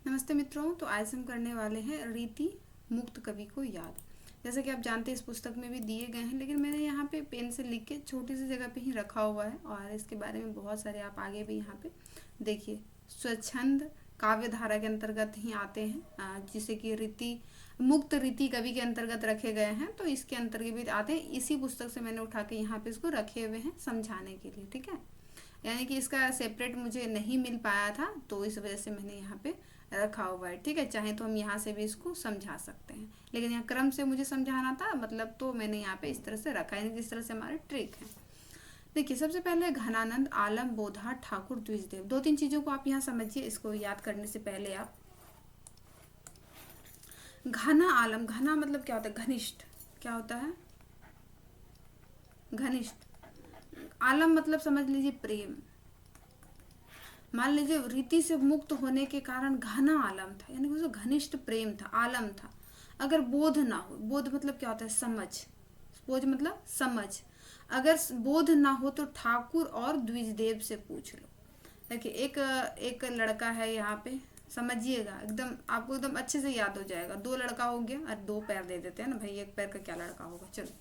नमस्ते मित्रों। तो आज हम करने वाले हैं रीति मुक्त कवि को याद। जैसा कि आप जानते हैं इस पुस्तक में भी दिए गए हैं, लेकिन मैंने यहाँ पे पेन से लिख के छोटी सी जगह पे ही रखा हुआ है और इसके बारे में बहुत सारे आप आगे भी यहाँ पे देखिए। स्वच्छंद काव्य धारा के अंतर्गत ही आते हैं, जिसे कि रीति मुक्त रीति कवि के अंतर्गत रखे गए हैं, तो इसके अंतर्गत भी आते हैं। इसी पुस्तक से मैंने उठा के यहाँ पे इसको रखे हुए हैं समझाने के लिए, ठीक है। यानी कि इसका सेपरेट मुझे नहीं मिल पाया था, तो इस वजह से मैंने यहाँ पे रखा हुआ है, ठीक है। चाहे तो हम यहाँ से भी इसको समझा सकते हैं, लेकिन यहाँ क्रम से मुझे समझाना था, मतलब तो मैंने यहाँ पे इस तरह से रखा है, जिस तरह से हमारे ट्रिक है। देखिए, सबसे पहले घनानंद आलम बोधा ठाकुर द्विजदेव। दो तीन चीजों को आप यहाँ समझिए, इसको याद करने से पहले आप घना आलम, घना मतलब क्या होता है? घनिष्ठ। क्या होता है? घनिष्ठ। आलम मतलब समझ लीजिए प्रेम। मान लीजिए रीति से मुक्त होने के कारण घना आलम था, यानी कि घनिष्ठ प्रेम था, आलम था। अगर बोध ना हो, बोध मतलब क्या होता है? समझ। बोध मतलब समझ। अगर बोध ना हो तो ठाकुर और द्विजदेव से पूछ लो। देखिए, एक लड़का है यहाँ पे, समझिएगा, एकदम आपको एकदम अच्छे से याद हो जाएगा। दो लड़का हो गया और दो पैर दे देते हैं ना भाई, एक पैर का क्या लड़का होगा। चलो,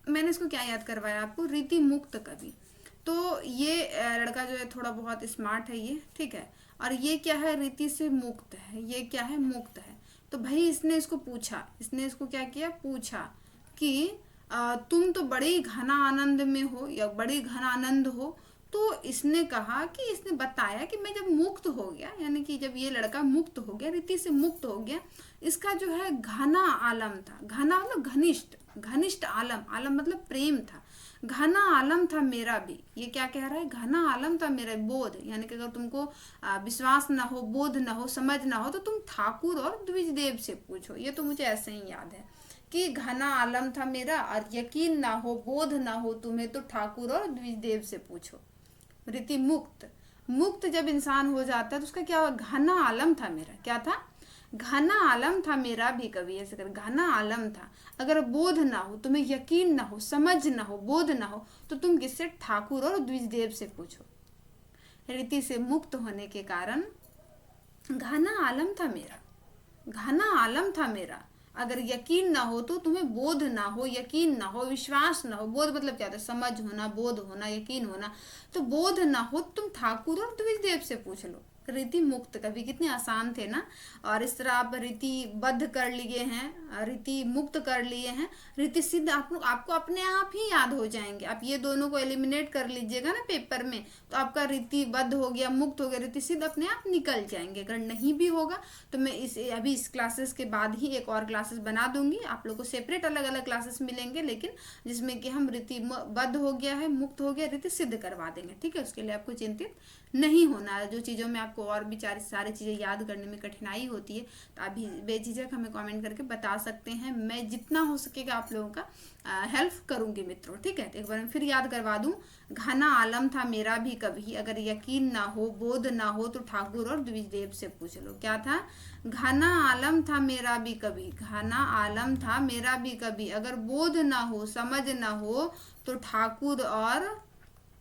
मैंने इसको क्या याद करवाया आपको? रीति मुक्त कवि। तो ये लड़का जो है थोड़ा बहुत स्मार्ट है ये, ठीक है। और ये क्या है? रीति से मुक्त है। ये क्या है? मुक्त है। तो भाई इसने इसको पूछा, इसने इसको क्या किया? पूछा कि तुम तो बड़े घना आनंद में हो या बड़ी घना आनंद हो। तो इसने कहा कि इसने बताया कि मैं जब मुक्त हो गया, यानी कि जब ये लड़का मुक्त हो गया, रीति से मुक्त हो गया, इसका जो है घना आलम था। घना मतलब घनिष्ठ, घनिष्ठ आलम। आलम मतलब प्रेम था। घना आलम था मेरा भी। ये क्या कह रहा है? घना आलम था मेरा बोध, यानी कि अगर तुमको विश्वास ना हो, बोध ना हो, समझ ना हो, तो तुम ठाकुर और द्विजदेव से पूछो। ये तो मुझे ऐसे ही याद है कि घना आलम था मेरा और यकीन ना हो, बोध ना हो तुम्हें, तो ठाकुर और द्विजदेव से पूछो। रीति मुक्त। मुक्त जब इंसान हो जाता है तो उसका क्या हुआ? घना आलम था मेरा। क्या था? घना आलम था मेरा भी कवि, ऐसे कर, घना आलम था। अगर बोध ना हो, तुम्हें यकीन ना हो, समझ ना हो, बोध ना हो, तो तुम किससे? ठाकुर और द्विजदेव से पूछो। रीति से मुक्त होने के कारण घना आलम था मेरा, घना आलम था मेरा। अगर यकीन ना हो तो तुम्हें बोध ना हो, यकीन ना हो, विश्वास ना हो। बोध मतलब क्या होता है? समझ होना, बोध होना, यकीन होना। तो बोध ना हो तुम ठाकुर और द्विजदेव से पूछ लो। रीति मुक्त कवि कितने आसान थे ना। और इस तरह आप रीति बद्ध कर लिए हैं, रीति मुक्त कर लिए हैं, रीति सिद्ध आपको अपने आप ही याद हो जाएंगे। आप ये दोनों को एलिमिनेट कर लीजिएगा ना पेपर में, तो आपका रीति बद्ध हो गया, मुक्त हो गया, रीति सिद्ध अपने आप निकल जाएंगे। अगर नहीं भी होगा तो मैं अभी इस क्लासेस के बाद ही एक और क्लासेस बना दूंगी। आप लोगों को सेपरेट अलग अलग क्लासेस मिलेंगे, लेकिन जिसमें कि हम रीति बद्ध हो गया है, मुक्त हो गया, रीति सिद्ध करवा देंगे, ठीक है। उसके लिए आपको चिंतित नहीं होना है। जो चीज़ों में आपको और भी सारी चीज़ें याद करने में कठिनाई होती है, तो अभी बेझिझक हमें कमेंट करके बता सकते हैं। मैं जितना हो सकेगा आप लोगों का हेल्प करूंगी मित्रों, ठीक है। तो एक बार फिर याद करवा दूं, घना आलम था मेरा भी कभी, अगर यकीन ना हो, बोध ना हो, तो ठाकुर और द्विजदेव से पूछ लो। क्या था? घना आलम था मेरा भी कभी, घना आलम था मेरा भी कभी, अगर बोध ना हो, समझ ना हो, तो ठाकुर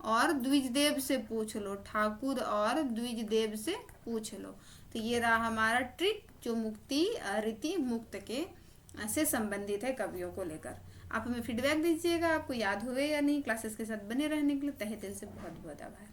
और द्विजदेव से पूछ लो। ठाकुर और द्विजदेव से पूछ लो। तो ये रहा हमारा ट्रिक, जो मुक्ति रीति मुक्त के से संबंधित है कवियों को लेकर। आप हमें फीडबैक दीजिएगा, आपको याद हुए या नहीं। क्लासेस के साथ बने रहने के लिए तहे दिल से बहुत बहुत आभार।